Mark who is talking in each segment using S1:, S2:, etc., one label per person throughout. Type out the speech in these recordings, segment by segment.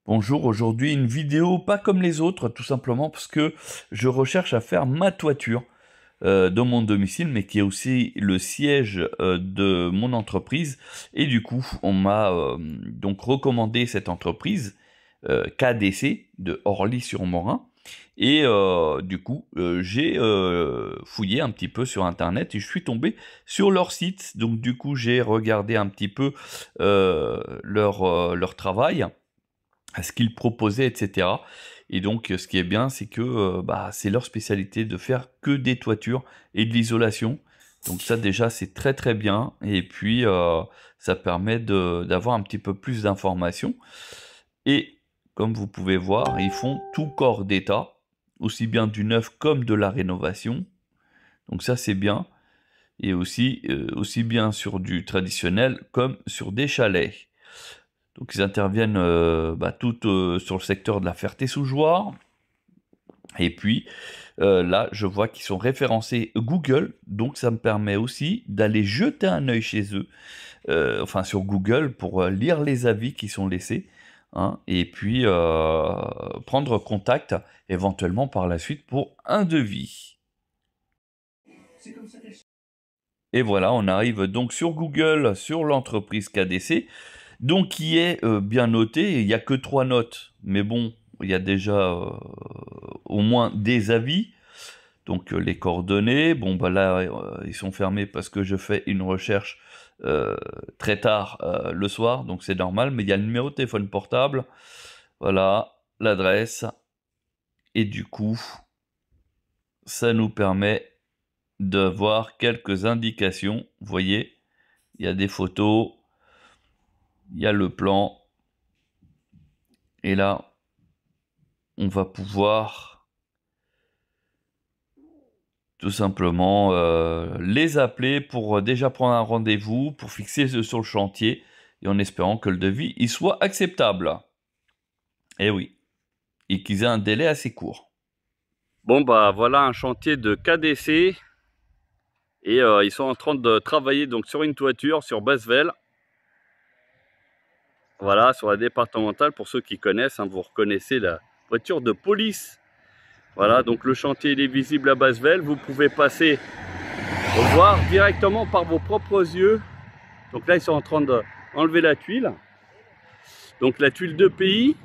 S1: Bonjour, aujourd'hui une vidéo pas comme les autres, tout simplement parce que je recherche à faire ma toiture dans mon domicile, mais qui est aussi le siège de mon entreprise. Et du coup, on m'a donc recommandé cette entreprise KDC de Orly-sur-Morin. Et du coup, j'ai fouillé un petit peu sur Internet et je suis tombé sur leur site. Donc du coup, j'ai regardé un petit peu leur travail, à ce qu'ils proposaient, etc. Et donc, ce qui est bien, c'est que c'est leur spécialité de faire que des toitures et de l'isolation. Donc ça, déjà, c'est très très bien. Et puis, ça permet d'avoir un petit peu plus d'informations. Et comme vous pouvez voir, ils font tout corps d'état, aussi bien du neuf comme de la rénovation. Donc ça, c'est bien. Et aussi bien sur du traditionnel comme sur des chalets. Donc ils interviennent tout sur le secteur de la Ferté-sous-Jouarre. Et puis là, je vois qu'ils sont référencés Google, donc ça me permet aussi d'aller jeter un œil chez eux, enfin sur Google, pour lire les avis qui sont laissés, hein, et puis prendre contact éventuellement par la suite pour un devis. Et voilà, on arrive donc sur Google, sur l'entreprise KDC, donc qui est bien noté. Il n'y a que 3 notes, mais bon, il y a déjà au moins des avis. Donc les coordonnées, bon bah là ils sont fermés parce que je fais une recherche très tard le soir, donc c'est normal, mais il y a le numéro de téléphone portable, voilà, l'adresse, et du coup, ça nous permet de voir quelques indications. Vous voyez, il y a des photos, il y a le plan, et là, on va pouvoir tout simplement les appeler pour déjà prendre un rendez-vous, pour fixer sur le chantier, et en espérant que le devis y soit acceptable. Et oui, et qu'ils aient un délai assez court. Bon bah voilà un chantier de KDC, et ils sont en train de travailler donc sur une toiture sur Bassevelle. Voilà, sur la départementale, pour ceux qui connaissent, hein, vous reconnaissez la voiture de police. Voilà, donc le chantier il est visible à Bassevelle, vous pouvez passer voir directement par vos propres yeux. Donc là ils sont en train d'enlever la tuile, donc la tuile de pays.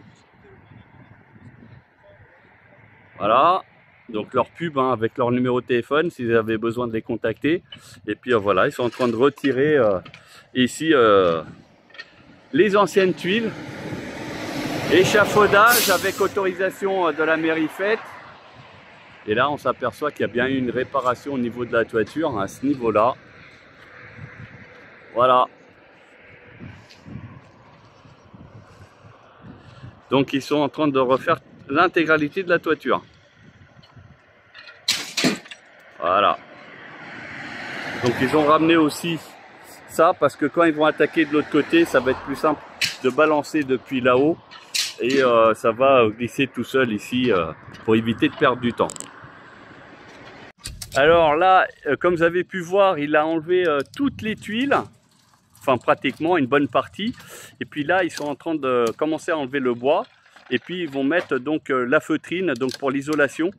S1: Voilà, donc leur pub, hein, avec leur numéro de téléphone si vous avez besoin de les contacter. Et puis voilà, ils sont en train de retirer ici les anciennes tuiles, échafaudage avec autorisation de la mairie faite. Et là on s'aperçoit qu'il y a bien eu une réparation au niveau de la toiture, hein, à ce niveau là. Voilà, donc ils sont en train de refaire l'intégralité de la toiture. Voilà, donc ils ont ramené aussi ça parce que quand ils vont attaquer de l'autre côté, ça va être plus simple de balancer depuis là-haut, et ça va glisser tout seul ici pour éviter de perdre du temps. Alors là, comme vous avez pu voir, il a enlevé toutes les tuiles, enfin pratiquement une bonne partie, et puis là ils sont en train de commencer à enlever le bois, et puis ils vont mettre donc la feutrine, donc pour l'isolation,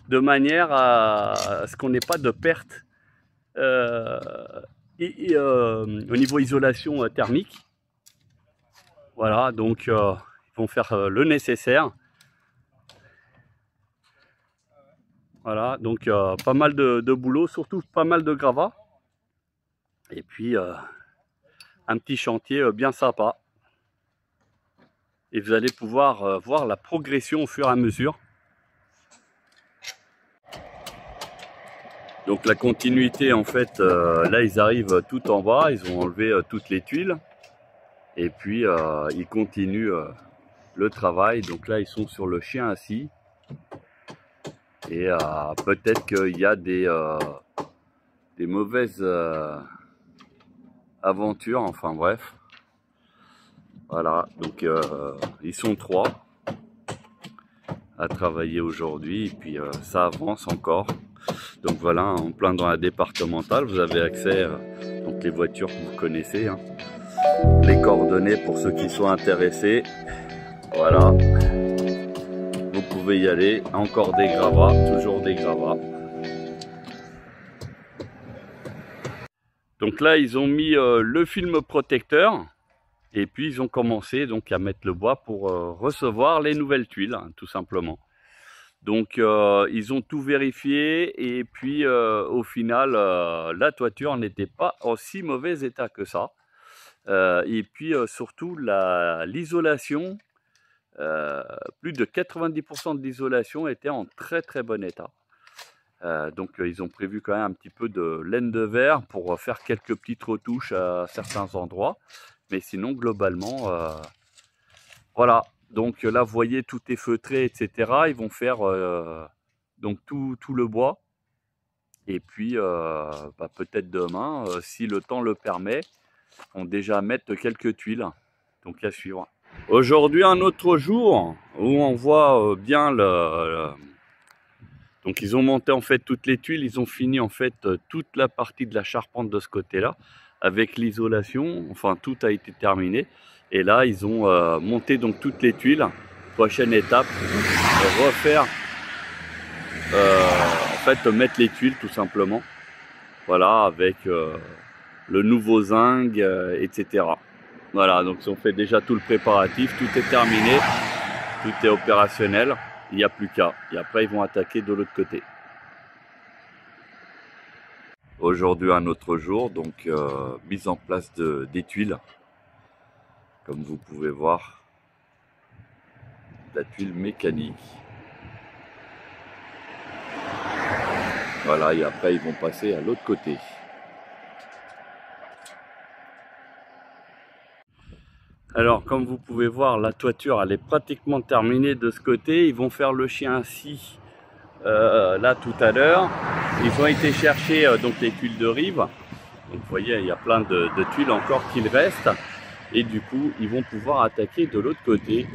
S1: de manière à ce qu'on n'ait pas de perte au niveau isolation thermique. Voilà, donc ils vont faire le nécessaire. Voilà, donc pas mal de boulot, surtout pas mal de gravats. Et puis un petit chantier bien sympa. Et vous allez pouvoir voir la progression au fur et à mesure. Donc la continuité, en fait, là ils arrivent tout en bas, ils ont enlevé toutes les tuiles. Et puis ils continuent le travail. Donc là ils sont sur le chien assis. Et peut-être qu'il y a des mauvaises aventures, enfin bref. Voilà, donc ils sont 3 à travailler aujourd'hui, et puis ça avance encore. Donc voilà, en plein dans la départementale, vous avez accès donc les voitures que vous connaissez, hein, les coordonnées pour ceux qui sont intéressés. Voilà. Vous pouvez y aller. Encore des gravats, toujours des gravats. Donc là, ils ont mis le film protecteur. Et puis, ils ont commencé donc à mettre le bois pour recevoir les nouvelles tuiles, hein, tout simplement. Donc, ils ont tout vérifié. Et puis, au final, la toiture n'était pas en si mauvais état que ça. Et puis, surtout, l'isolation, plus de 90% de l'isolation était en très très bon état. Donc ils ont prévu quand même un petit peu de laine de verre pour faire quelques petites retouches à certains endroits. Mais sinon, globalement, voilà. Donc là, vous voyez, tout est feutré, etc. Ils vont faire donc tout le bois. Et puis, peut-être demain, si le temps le permet, on déjà mettre quelques tuiles. Donc à suivre. Aujourd'hui, un autre jour où on voit bien donc ils ont monté en fait toutes les tuiles, ils ont fini en fait toute la partie de la charpente de ce côté-là avec l'isolation, enfin tout a été terminé. Et là, ils ont monté donc toutes les tuiles. Prochaine étape, refaire, en fait mettre les tuiles tout simplement. Voilà, avec le nouveau zinc, etc. Voilà, donc ils ont fait déjà tout le préparatif, tout est terminé, tout est opérationnel. Il n'y a plus qu'à. Et après, ils vont attaquer de l'autre côté. Aujourd'hui, un autre jour, donc mise en place des tuiles. Comme vous pouvez voir, la tuile mécanique. Voilà, et après, ils vont passer à l'autre côté. Alors, comme vous pouvez voir, la toiture, elle est pratiquement terminée de ce côté. Ils vont faire le chien assis là tout à l'heure. Ils ont été chercher donc les tuiles de rive. Donc vous voyez, il y a plein de tuiles encore qu'il reste. Et du coup, ils vont pouvoir attaquer de l'autre côté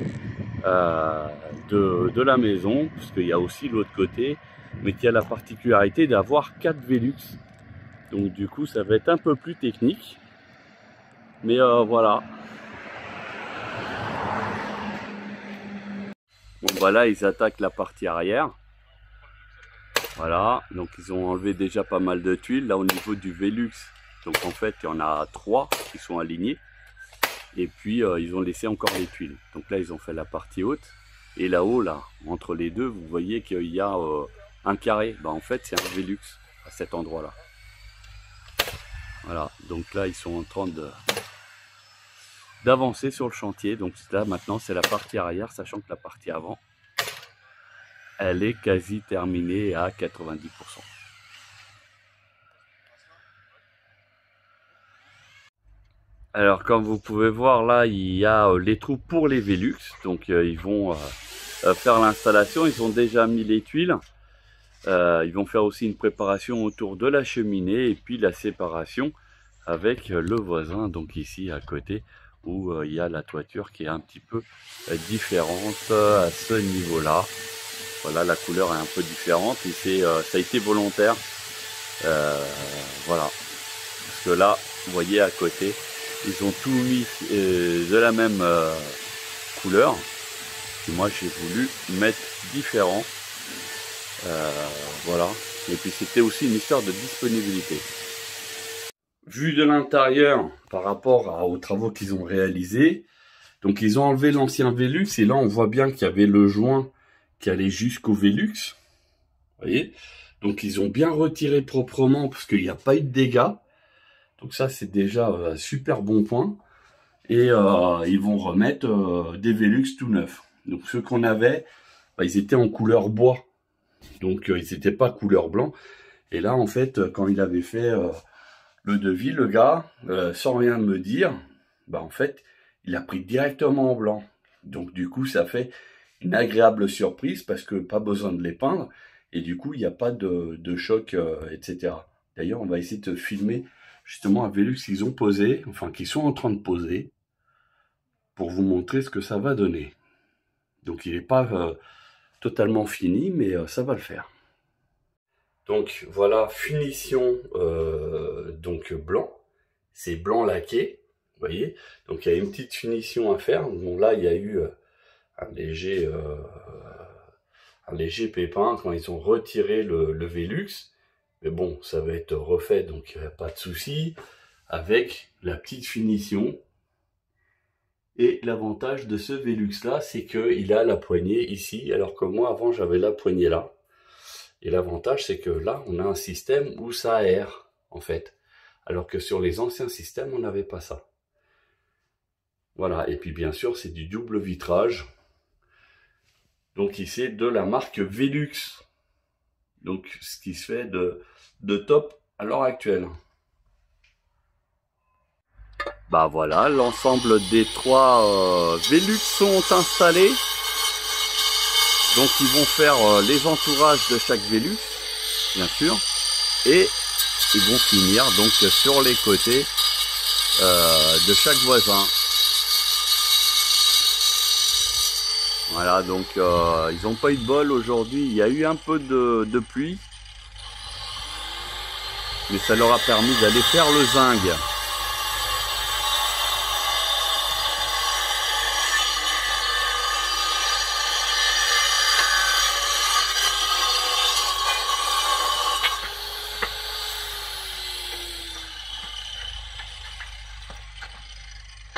S1: de la maison, puisqu'il y a aussi l'autre côté, mais qui a la particularité d'avoir 4 Velux. Donc du coup, ça va être un peu plus technique. Mais voilà. Bon, voilà, ils attaquent la partie arrière. Voilà, donc ils ont enlevé déjà pas mal de tuiles. Là, au niveau du Velux, donc en fait, il y en a 3 qui sont alignés. Et puis, ils ont laissé encore les tuiles. Donc là, ils ont fait la partie haute. Et là-haut, là, entre les deux, vous voyez qu'il y a un carré. Ben, en fait, c'est un Velux à cet endroit-là. Voilà, donc là, ils sont en train d'avancer sur le chantier. Donc là, maintenant, c'est la partie arrière, sachant que la partie avant, elle est quasi terminée à 90%. Alors, comme vous pouvez voir, là, il y a les trous pour les Velux. Donc, ils vont faire l'installation. Ils ont déjà mis les tuiles. Ils vont faire aussi une préparation autour de la cheminée et puis la séparation avec le voisin, donc ici à côté, où il y a la toiture qui est un petit peu différente à ce niveau-là. Voilà, la couleur est un peu différente et ça a été volontaire. Voilà, parce que là, vous voyez à côté, ils ont tout mis de la même couleur. Et moi, j'ai voulu mettre différent. Voilà, et puis c'était aussi une histoire de disponibilité. Vu de l'intérieur par rapport aux travaux qu'ils ont réalisés, donc ils ont enlevé l'ancien Velux et là on voit bien qu'il y avait le joint qui allait jusqu'au Velux. Vous voyez, donc ils ont bien retiré proprement parce qu'il n'y a pas eu de dégâts. Donc ça c'est déjà un super bon point. Et ils vont remettre des Velux tout neufs. Donc ceux qu'on avait, ils étaient en couleur bois. Donc ils n'étaient pas couleur blanc. Et là en fait quand il avait fait le devis, le gars, sans rien me dire, en fait il a pris directement en blanc. Donc du coup ça fait une agréable surprise parce que pas besoin de les peindre. Et du coup il n'y a pas de choc, etc. D'ailleurs on va essayer de filmer justement un Velux qu'ils ont posé, enfin qu'ils sont en train de poser, pour vous montrer ce que ça va donner. Donc il n'est pas totalement fini, mais ça va le faire. Donc voilà, finition donc blanc, c'est blanc laqué, vous voyez. Donc il y a une petite finition à faire. Bon là il y a eu
S2: un léger, un léger pépin quand ils ont retiré le Velux. Mais bon, ça va être refait, donc pas de souci. Avec la petite finition. Et l'avantage de ce Velux là, c'est qu'il a la poignée ici, alors que moi avant j'avais la poignée là. Et l'avantage c'est que là on a un système où ça aère en fait. Alors que sur les anciens systèmes on n'avait pas ça. Voilà, et puis bien sûr c'est du double vitrage. Donc ici c'est de la marque Velux. Donc ce qui se fait de top à l'heure actuelle. Bah voilà, l'ensemble des trois Velux sont installés. Donc ils vont faire les entourages de chaque Velux, bien sûr. Et ils vont finir donc sur les côtés de chaque voisin. Voilà, donc ils n'ont pas eu de bol aujourd'hui. Il y a eu un peu de pluie. Mais ça leur a permis d'aller faire le zinc.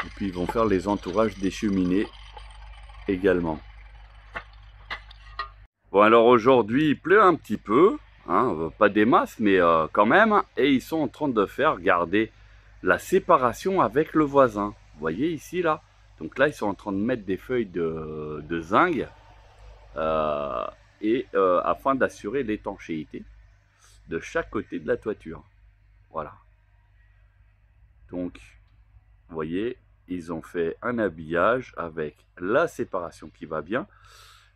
S2: Et puis ils vont faire les entourages des cheminées également. Bon alors aujourd'hui il pleut un petit peu, hein, pas des masses mais quand même. Et ils sont en train de faire garder la séparation avec le voisin. Vous voyez ici là. Donc là ils sont en train de mettre des feuilles de zinc afin d'assurer l'étanchéité de chaque côté de la toiture. Voilà. Donc vous voyez, ils ont fait un habillage avec la séparation qui va bien.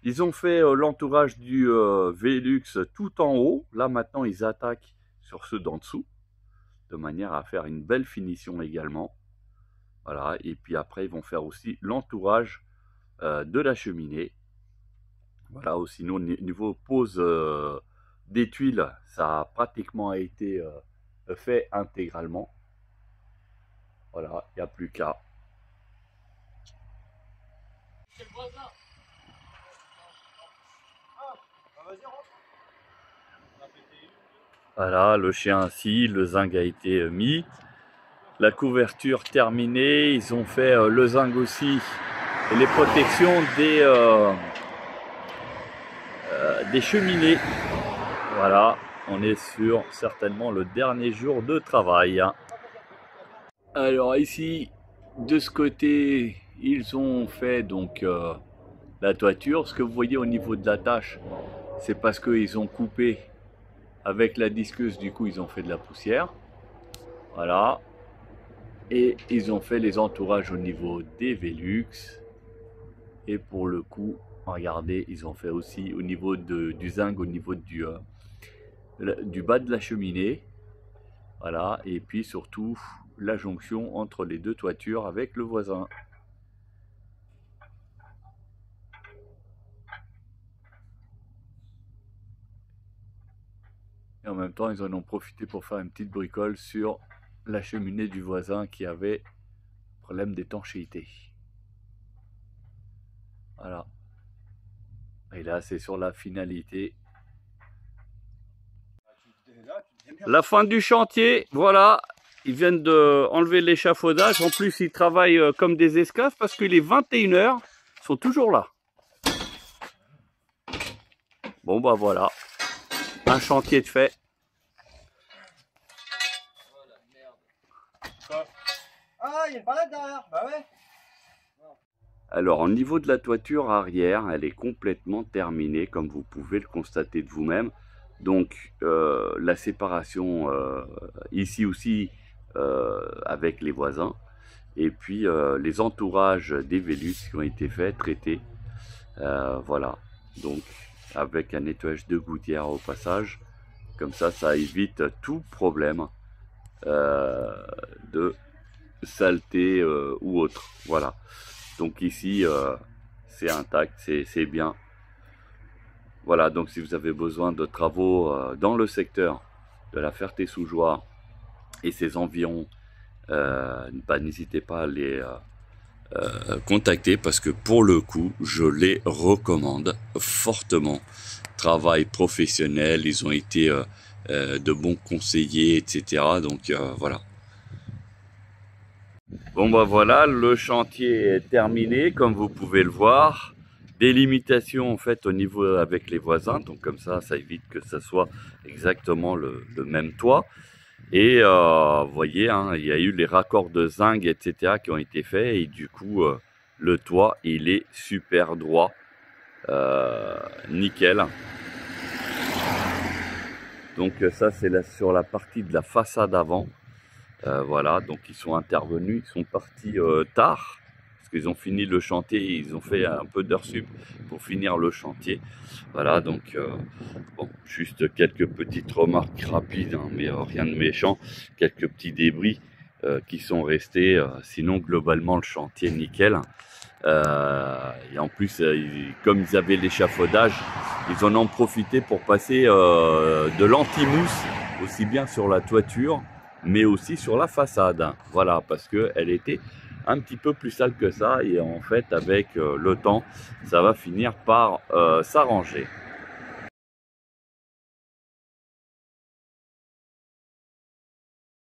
S2: Ils ont fait l'entourage du Velux tout en haut. Là maintenant ils attaquent sur ceux d'en dessous, de manière à faire une belle finition également. Voilà, et puis après ils vont faire aussi l'entourage de la cheminée. Voilà, sinon niveau pose des tuiles, ça a pratiquement été fait intégralement. Voilà, il n'y a plus qu'à. Voilà, le chien assis, le zinc a été mis. La couverture terminée, ils ont fait le zinc aussi. Et les protections des cheminées. Voilà, on est sur certainement le dernier jour de travail. Alors ici, de ce côté, ils ont fait donc la toiture. Ce que vous voyez au niveau de la tâche, c'est parce qu'ils ont coupé avec la disqueuse, du coup ils ont fait de la poussière. Voilà. Et ils ont fait les entourages au niveau des Velux. Et pour le coup, regardez, ils ont fait aussi au niveau du zinc, au niveau du bas de la cheminée. Voilà, et puis surtout la jonction entre les deux toitures avec le voisin. Et en même temps, ils en ont profité pour faire une petite bricole sur la cheminée du voisin qui avait problème d'étanchéité. Voilà. Et là, c'est sur la finalité. La fin du chantier, voilà. Ils viennent d'enlever l'échafaudage. En plus, ils travaillent comme des esclaves parce qu'il est 21 h. Ils sont toujours là. Bon, bah voilà. Un chantier de fait.
S3: Ah, il y a une palette derrière. Bah ouais.
S2: Alors, au niveau de la toiture arrière, elle est complètement terminée, comme vous pouvez le constater de vous-même. Donc, la séparation ici aussi avec les voisins. Et puis, les entourages des Velux qui ont été faits, traités. Voilà. Donc, avec un nettoyage de gouttière au passage. Comme ça évite tout problème de saleté ou autre. Voilà. Donc ici, c'est intact, c'est bien. Voilà, donc si vous avez besoin de travaux dans le secteur de la Ferté-sous-Jouarre et ses environs, n'hésitez pas à les contacter parce que pour le coup, je les recommande fortement. Travail professionnel, ils ont été de bons conseillers, etc. Donc voilà. Bon bah voilà, le chantier est terminé, comme vous pouvez le voir. Des limitations en fait au niveau avec les voisins, donc comme ça évite que ça soit exactement le même toit. Et vous voyez, hein, il y a eu les raccords de zinc, etc. qui ont été faits, et du coup, le toit, il est super droit, nickel. Donc ça, c'est sur la partie de la façade avant. Voilà, donc ils sont intervenus, ils sont partis tard, parce qu'ils ont fini le chantier, ils ont fait un peu d'heures sup pour finir le chantier. Voilà, donc bon, juste quelques petites remarques rapides, hein, mais rien de méchant, quelques petits débris qui sont restés, sinon globalement le chantier nickel. Et en plus, comme ils avaient l'échafaudage, ils en ont profité pour passer de l'anti-mousse, aussi bien sur la toiture, mais aussi sur la façade. Voilà, parce qu'elle était un petit peu plus sale que ça, et en fait, avec le temps, ça va finir par s'arranger.